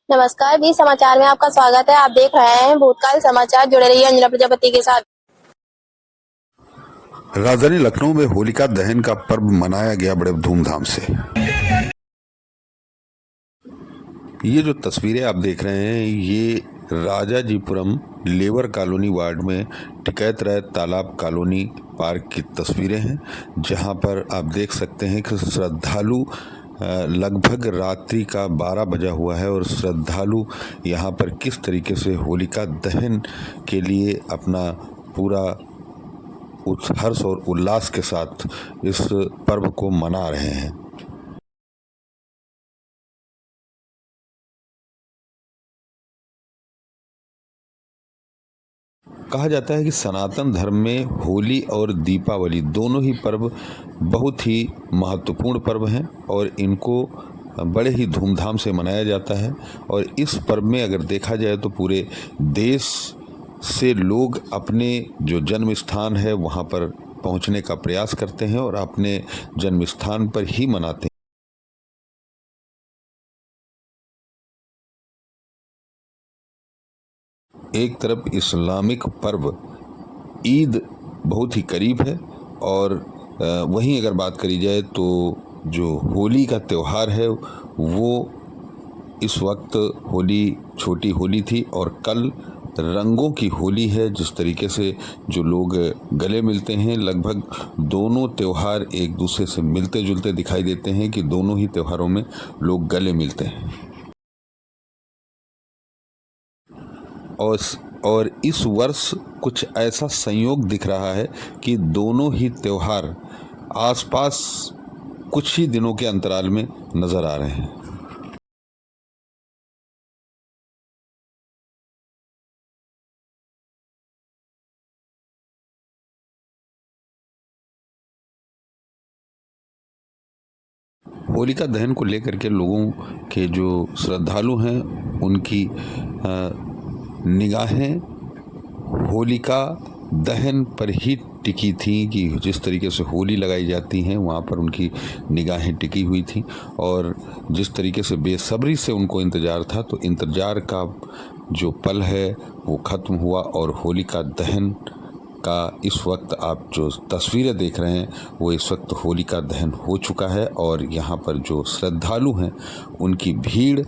नमस्कार, बी समाचार में आपका स्वागत है। आप देख रहे हैं भूतकाल समाचार। जुड़े रहिए अंजना प्रजापति के साथ। राजधानी लखनऊ में होलिका दहन का पर्व मनाया गया बड़े धूमधाम से। ये जो तस्वीरें आप देख रहे हैं ये राजाजीपुरम लेबर कॉलोनी वार्ड में टिकैत राय तालाब कॉलोनी पार्क की तस्वीरें हैं, जहां पर आप देख सकते हैं कि श्रद्धालु लगभग रात्रि का 12 बजा हुआ है और श्रद्धालु यहां पर किस तरीके से होलिका दहन के लिए अपना पूरा हर्ष और उल्लास के साथ इस पर्व को मना रहे हैं। कहा जाता है कि सनातन धर्म में होली और दीपावली दोनों ही पर्व बहुत ही महत्वपूर्ण पर्व हैं और इनको बड़े ही धूमधाम से मनाया जाता है। और इस पर्व में अगर देखा जाए तो पूरे देश से लोग अपने जो जन्म स्थान है वहाँ पर पहुँचने का प्रयास करते हैं और अपने जन्म स्थान पर ही मनाते हैं। एक तरफ इस्लामिक पर्व ईद बहुत ही करीब है और वहीं अगर बात करी जाए तो जो होली का त्यौहार है वो इस वक्त होली छोटी होली थी और कल रंगों की होली है। जिस तरीके से जो लोग गले मिलते हैं, लगभग दोनों त्यौहार एक दूसरे से मिलते जुलते दिखाई देते हैं कि दोनों ही त्योहारों में लोग गले मिलते हैं। और इस वर्ष कुछ ऐसा संयोग दिख रहा है कि दोनों ही त्योहार आसपास कुछ ही दिनों के अंतराल में नजर आ रहे हैं। होलिका दहन को लेकर के लोगों के जो श्रद्धालु हैं उनकी निगाहें होलिका दहन पर ही टिकी थी कि जिस तरीके से होली लगाई जाती हैं वहाँ पर उनकी निगाहें टिकी हुई थी और जिस तरीके से बेसब्री से उनको इंतज़ार था, तो इंतज़ार का जो पल है वो ख़त्म हुआ और होलिका दहन का इस वक्त आप जो तस्वीरें देख रहे हैं वो इस वक्त होलिका दहन हो चुका है और यहाँ पर जो श्रद्धालु हैं उनकी भीड़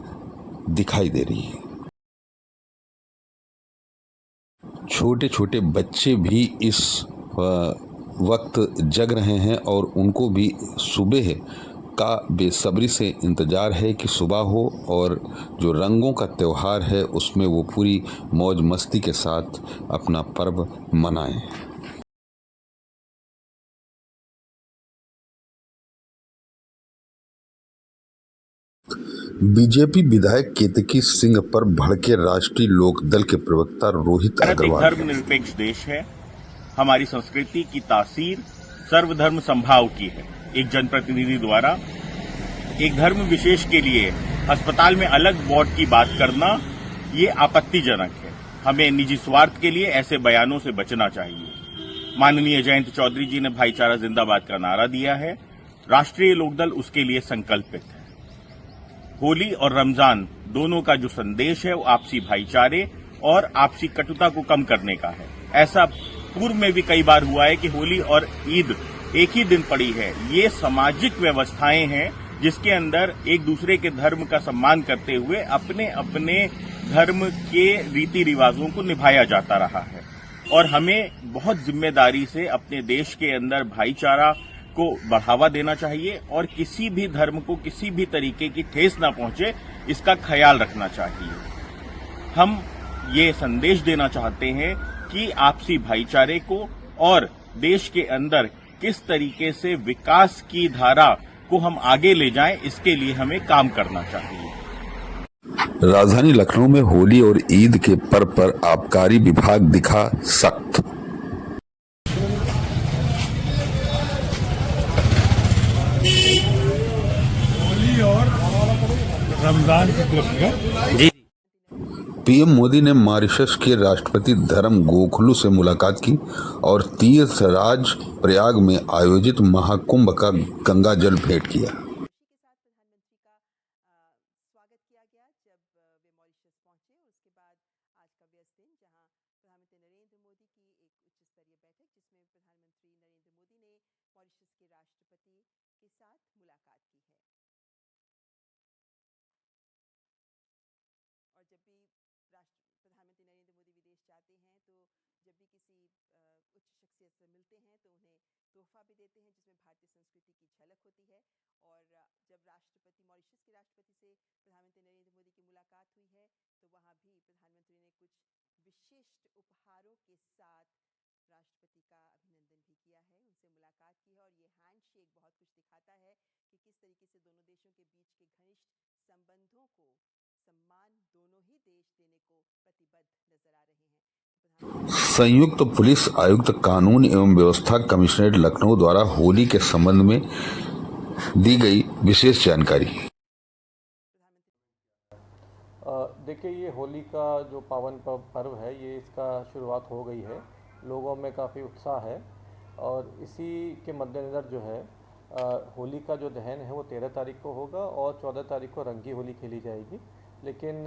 दिखाई दे रही है। छोटे छोटे बच्चे भी इस वक्त जग रहे हैं और उनको भी सुबह का बेसब्री से इंतज़ार है कि सुबह हो और जो रंगों का त्यौहार है उसमें वो पूरी मौज मस्ती के साथ अपना पर्व मनाएं। बीजेपी विधायक केतकी सिंह पर भड़के राष्ट्रीय लोकदल के प्रवक्ता रोहित अग्रवाल। धर्मनिरपेक्ष देश है। हमारी संस्कृति की तासीर सर्वधर्म संभाव की है। एक जनप्रतिनिधि द्वारा एक धर्म विशेष के लिए अस्पताल में अलग वार्ड की बात करना ये आपत्तिजनक है। हमें निजी स्वार्थ के लिए ऐसे बयानों से बचना चाहिए। माननीय जयंत चौधरी जी ने भाईचारा जिंदाबाद का नारा दिया है। राष्ट्रीय लोकदल उसके लिए संकल्पित है। होली और रमजान दोनों का जो संदेश है वो आपसी भाईचारे और आपसी कटुता को कम करने का है। ऐसा पूर्व में भी कई बार हुआ है कि होली और ईद एक ही दिन पड़ी है। ये सामाजिक व्यवस्थाएं हैं जिसके अंदर एक दूसरे के धर्म का सम्मान करते हुए अपने अपने धर्म के रीति रिवाजों को निभाया जाता रहा है और हमें बहुत जिम्मेदारी से अपने देश के अंदर भाईचारा को बढ़ावा देना चाहिए और किसी भी धर्म को किसी भी तरीके की ठेस ना पहुंचे इसका ख्याल रखना चाहिए। हम ये संदेश देना चाहते हैं कि आपसी भाईचारे को और देश के अंदर किस तरीके से विकास की धारा को हम आगे ले जाएं, इसके लिए हमें काम करना चाहिए। राजधानी लखनऊ में होली और ईद के पर्व पर आबकारी विभाग दिखा सख्त। होली और रमजान की खुशियां जी। पीएम मोदी ने मॉरिशस के राष्ट्रपति धर्म गोखलू से मुलाकात की और तीर्थराज प्रयाग में आयोजित महाकुंभ का गंगा जल भेंट किया। मॉरिशस पहुंचे। उसके बाद आज का व्यस्त दिन जहां प्रधानमंत्री नरेंद्र मोदी की एक उच्च स्तरीय बैठक जिसमें प्रधानमंत्री नरेंद्र मोदी ने मॉरिशस के राष्ट्रपति के साथ मुलाकात की है। और जब भी प्रधानमंत्री नरेंद्र मोदी विदेश जाते हैं तो जब भी किसी उच्च शख्सियत से मिलते हैं तो उन्हें तोहफा भी देते हैं जिसमें भारतीय संस्कृति की झलक होती है। और जब राष्ट्रपति मॉरिशस के राष्ट्रपति से प्रधानमंत्री नरेंद्र मोदी की मुलाकात हुई है तो वहां भी प्रधानमंत्री ने कुछ विशिष्ट उपहारों के साथ राष्ट्रपति का अभिनंदन भी किया है, उनसे मुलाकात की है। और ये हैंडशेक बहुत कुछ दिखाता है कि किस तरीके से दोनों देशों के बीच के घनिष्ठ संबंधों को सम्मान दोनों ही देश देने को प्रतिबद्ध नजर आ रहे हैं। संयुक्त पुलिस आयुक्त कानून एवं व्यवस्था कमिश्नरेट लखनऊ द्वारा होली के संबंध में दी गई विशेष जानकारी। देखिए, ये होली का जो पावन पर्व है ये इसका शुरुआत हो गई है, लोगों में काफ़ी उत्साह है। और इसी के मद्देनज़र जो है होली का जो दहन है वो 13 तारीख को होगा और 14 तारीख को रंगी होली खेली जाएगी। लेकिन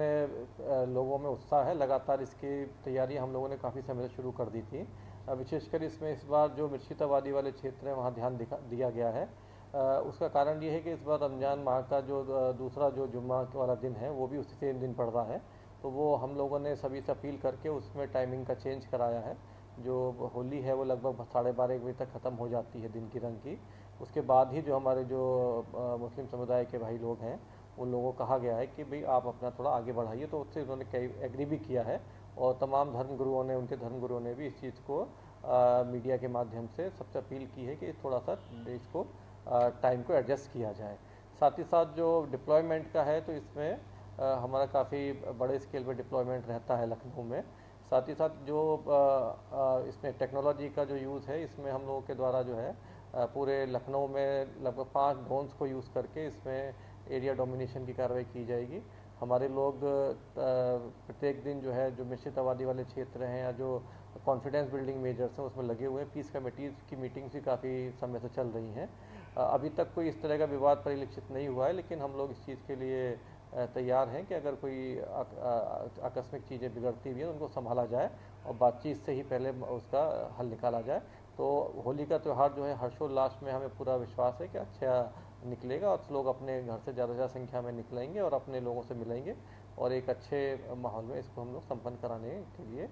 लोगों में उत्साह है, लगातार इसकी तैयारी हम लोगों ने काफ़ी समय से शुरू कर दी थी। विशेषकर इसमें इस बार जो मिश्रित आबादी वाले क्षेत्र हैं वहाँ ध्यान दिया गया है। उसका कारण ये है कि इस बार रमज़ान माह का जो दूसरा जो जुम्मा वाला दिन है वो भी उसी सेम दिन पड़ रहा है, तो वो हम लोगों ने सभी से अपील करके उसमें टाइमिंग का चेंज कराया है। जो होली है वो लगभग 12:30 बजे तक ख़त्म हो जाती है दिन की रंग की। उसके बाद ही जो हमारे जो मुस्लिम समुदाय के भाई लोग हैं उन लोगों को कहा गया है कि भाई आप अपना थोड़ा आगे बढ़ाइए, तो उससे उन्होंने एग्री भी किया है। और तमाम धर्मगुरुओं ने, उनके धर्मगुरुओं ने भी इस चीज़ को मीडिया के माध्यम से सबसे अपील की है कि थोड़ा सा देश को टाइम को एडजस्ट किया जाए। साथ ही साथ जो डिप्लॉयमेंट का है तो इसमें हमारा काफ़ी बड़े स्केल पर डिप्लॉयमेंट रहता है लखनऊ में। साथ ही साथ जो इसमें टेक्नोलॉजी का जो यूज़ है इसमें हम लोगों के द्वारा जो है पूरे लखनऊ में लगभग 5 ड्रोन्स को यूज़ करके इसमें एरिया डोमिनेशन की कार्रवाई की जाएगी। हमारे लोग प्रत्येक दिन जो है जो मिश्रित आबादी वाले क्षेत्र हैं या जो कॉन्फिडेंस बिल्डिंग मेजर्स हैं उसमें लगे हुए हैं। पीस कमेटीज़ की मीटिंग्स भी काफ़ी समय से चल रही हैं। अभी तक कोई इस तरह का विवाद परिलक्षित नहीं हुआ है, लेकिन हम लोग इस चीज़ के लिए तैयार हैं कि अगर कोई आकस्मिक चीज़ें बिगड़ती भी हैं उनको संभाला जाए और बातचीत से ही पहले उसका हल निकाला जाए। तो होली का त्यौहार जो है हर्षोल्लास में हमें पूरा विश्वास है कि अच्छा निकलेगा और लोग अपने घर से ज़्यादा संख्या में निकलेंगे और अपने लोगों से मिलेंगे और एक अच्छे माहौल में इसको हम लोग संपन्न कराने के लिए।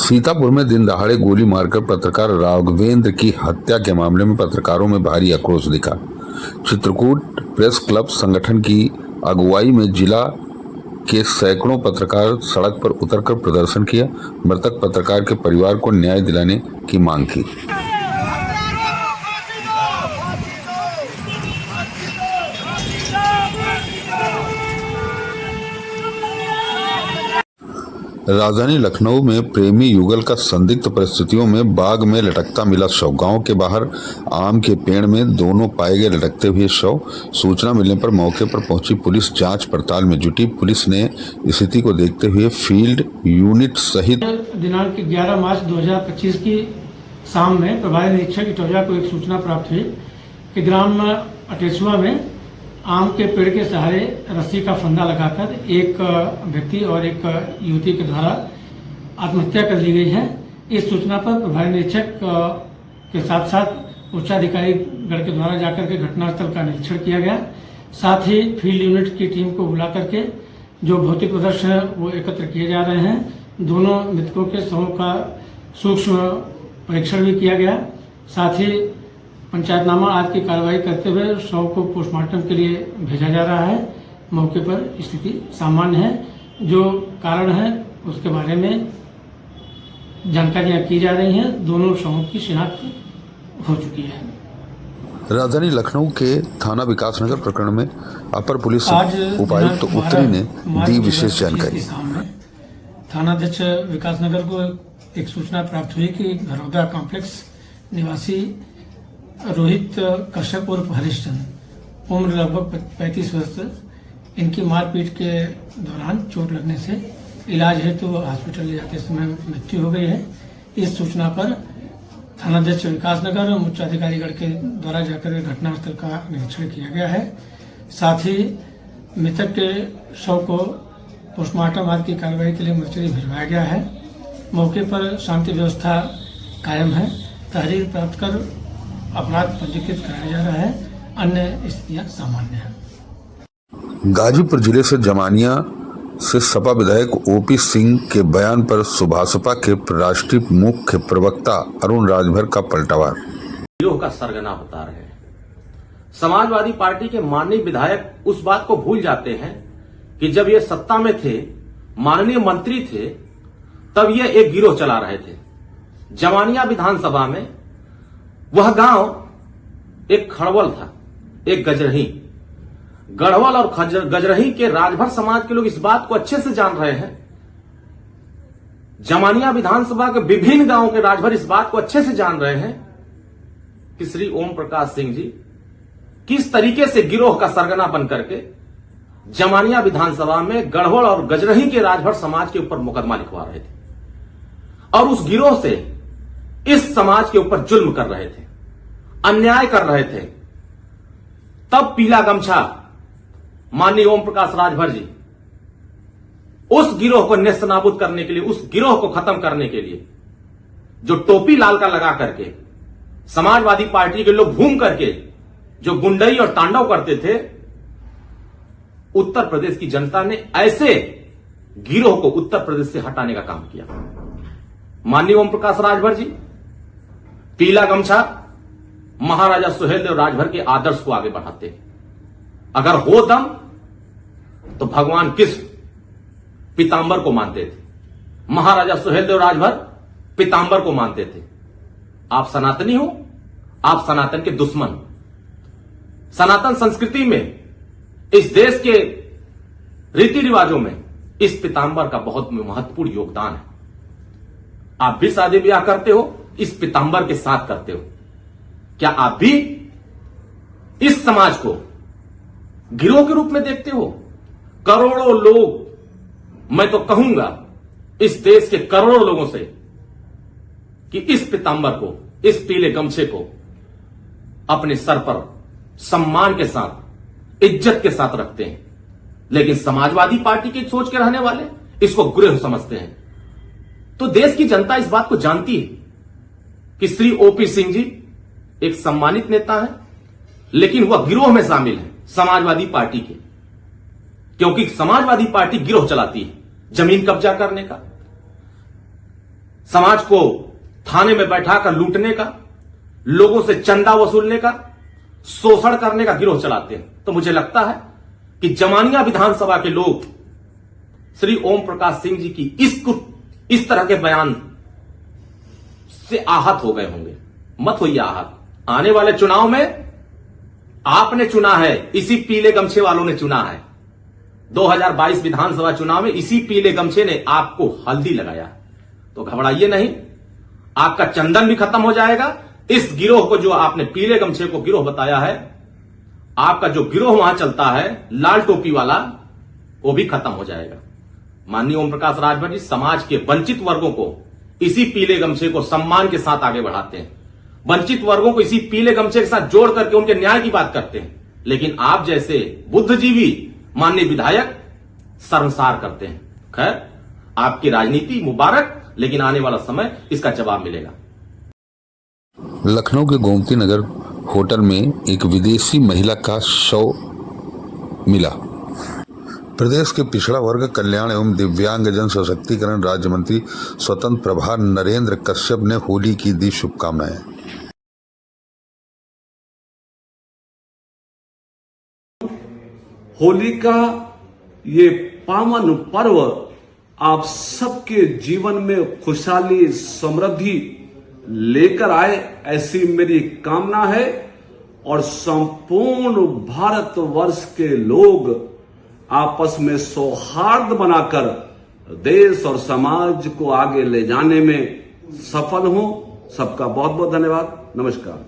सीतापुर में दिन दहाड़े गोली मारकर पत्रकार राघवेंद्र की हत्या के मामले में पत्रकारों में भारी आक्रोश दिखा। चित्रकूट प्रेस क्लब संगठन की अगुवाई में जिला के सैकड़ों पत्रकार सड़क पर उतरकर प्रदर्शन किया। मृतक पत्रकार के परिवार को न्याय दिलाने की मांग की। राजधानी लखनऊ में प्रेमी युगल का संदिग्ध परिस्थितियों में बाग में लटकता मिला शव। गांव के बाहर आम के पेड़ में दोनों पाए गए लटकते हुए शव। सूचना मिलने पर मौके पर पहुंची पुलिस जांच पड़ताल में जुटी। पुलिस ने स्थिति को देखते हुए फील्ड यूनिट सहित दिनांक 11 मार्च 2025 की शाम में प्रभारी निरीक्षक इटौजा को एक सूचना प्राप्त हुई कि ग्राम अटेसुआ में आम के पेड़ के सहारे रस्सी का फंदा लगाकर एक व्यक्ति और एक युवती के द्वारा आत्महत्या कर ली गई है। इस सूचना पर प्रभारी निरीक्षक के साथ साथ उच्चाधिकारी गण के द्वारा जाकर के घटनास्थल का निरीक्षण किया गया। साथ ही फील्ड यूनिट की टीम को बुला करके जो भौतिक प्रदर्शन है वो एकत्र किए जा रहे हैं। दोनों मृतकों के शवों का सूक्ष्म परीक्षण भी किया गया। साथ ही पंचायतनामा आदि की कार्रवाई करते हुए शव को पोस्टमार्टम के लिए भेजा जा रहा है। मौके पर स्थिति सामान्य है। जो कारण है उसके बारे में जानकारियां की जा रही हैं। दोनों शवों की शिनाख्त हो चुकी है। राजधानी लखनऊ के थाना विकासनगर प्रकरण में अपर पुलिस उपायुक्त उत्तरी ने दी विशेष जानकारी। थानाध्यक्ष विकासनगर को एक सूचना प्राप्त हुई कि घरौदा कॉम्प्लेक्स निवासी रोहित कश्यप उर्फ हरिश्चंद्र, उम्र लगभग 35 वर्ष, इनकी मारपीट के दौरान चोट लगने से इलाज हेतु हॉस्पिटल ले जाते समय मृत्यु हो गई है। इस सूचना पर थानाध्यक्ष विकासनगर और उच्चाधिकारीगण के द्वारा जाकर घटनास्थल का निरीक्षण किया गया है। साथ ही मृतक के शव को पोस्टमार्टम आदि की कार्रवाई के लिए मर्चरी भिजवाया गया है। मौके पर शांति व्यवस्था कायम है। तहरीर प्राप्त कर अपराध पंजीकृत कराया जा रहा है। अन्य स्थितियां सामान्य हैं। गाजीपुर जिले से जमानिया से सपा विधायक ओपी सिंह के बयान पर सुभाषपा के राष्ट्रीय मुख्य प्रवक्ता अरुण राजभर का पलटावार। गिरोह का सरगना बता रहे हैं। समाजवादी पार्टी के माननीय विधायक उस बात को भूल जाते हैं कि जब ये सत्ता में थे, माननीय मंत्री थे, तब ये एक गिरोह चला रहे थे। जमानिया विधानसभा में वह गांव एक खड़वल था, एक गजरही। गढ़वल और गजरही के राजभर समाज के लोग इस बात को अच्छे से जान रहे हैं। जमानिया विधानसभा के विभिन्न गांवों के राजभर इस बात को अच्छे से जान रहे हैं कि श्री ओम प्रकाश सिंह जी किस तरीके से गिरोह का सरगना बन करके जमानिया विधानसभा में गढ़वल और गजरही के राजभर समाज के ऊपर मुकदमा लिखवा रहे थे और उस गिरोह से इस समाज के ऊपर जुल्म कर रहे थे, अन्याय कर रहे थे। तब पीला गमछा माननीय ओम प्रकाश राजभर जी उस गिरोह को नेस्तनाबूद करने के लिए, उस गिरोह को खत्म करने के लिए जो टोपी लाल का लगा करके समाजवादी पार्टी के लोग घूम करके जो गुंडई और तांडव करते थे, उत्तर प्रदेश की जनता ने ऐसे गिरोह को उत्तर प्रदेश से हटाने का काम किया। माननीय ओम प्रकाश राजभर जी पीला गमछा महाराजा सुहेलदेव राजभर के आदर्श को आगे बढ़ाते। अगर हो दम तो भगवान कृष्ण पीतांबर को मानते थे, महाराजा सुहेलदेव राजभर पीतांबर को मानते थे। आप सनातनी हो, आप सनातन के दुश्मन। सनातन संस्कृति में, इस देश के रीति रिवाजों में इस पीतांबर का बहुत महत्वपूर्ण योगदान है। आप भी शादी ब्याह करते हो, इस पीतांबर के साथ करते हो। क्या आप भी इस समाज को गिरोह के रूप में देखते हो? करोड़ों लोग, मैं तो कहूंगा इस देश के करोड़ों लोगों से कि इस पीतांबर को, इस पीले गमछे को अपने सर पर सम्मान के साथ, इज्जत के साथ रखते हैं, लेकिन समाजवादी पार्टी की सोच के रहने वाले इसको गिरोह समझते हैं। तो देश की जनता इस बात को जानती है कि श्री ओपी सिंह जी एक सम्मानित नेता है, लेकिन वह गिरोह में शामिल है समाजवादी पार्टी के, क्योंकि समाजवादी पार्टी गिरोह चलाती है जमीन कब्जा करने का, समाज को थाने में बैठाकर लूटने का, लोगों से चंदा वसूलने का, शोषण करने का गिरोह चलाते हैं। तो मुझे लगता है कि जमानिया विधानसभा के लोग श्री ओम प्रकाश सिंह जी की इस तरह के बयान से आहत हो गए होंगे। मत होइए आहत। आने वाले चुनाव में आपने चुना है, इसी पीले गमछे वालों ने चुना है। 2022 विधानसभा चुनाव में इसी पीले गमछे ने आपको हल्दी लगाया। तो घबराइए नहीं, आपका चंदन भी खत्म हो जाएगा। इस गिरोह को, जो आपने पीले गमछे को गिरोह बताया है, आपका जो गिरोह वहां चलता है लाल टोपी वाला, वो भी खत्म हो जाएगा। माननीय ओम प्रकाश राजभर जी समाज के वंचित वर्गों को इसी पीले गमछे को सम्मान के साथ आगे बढ़ाते हैं, वंचित वर्गों को इसी पीले गमछे के साथ जोड़ करके उनके न्याय की बात करते हैं। लेकिन आप जैसे बुद्धिजीवी माननीय विधायक शर्मसार करते हैं। खैर, आपकी राजनीति मुबारक, लेकिन आने वाला समय इसका जवाब मिलेगा। लखनऊ के गोमती नगर होटल में एक विदेशी महिला का शव मिला। प्रदेश के पिछड़ा वर्ग कल्याण एवं दिव्यांगजन सशक्तिकरण राज्य मंत्री स्वतंत्र प्रभार नरेंद्र कश्यप ने होली की दी शुभकामनाएं। होली का ये पावन पर्व आप सबके जीवन में खुशहाली समृद्धि लेकर आए, ऐसी मेरी कामना है। और संपूर्ण भारतवर्ष के लोग आपस में सौहार्द बनाकर देश और समाज को आगे ले जाने में सफल हों। सबका बहुत बहुत धन्यवाद। नमस्कार।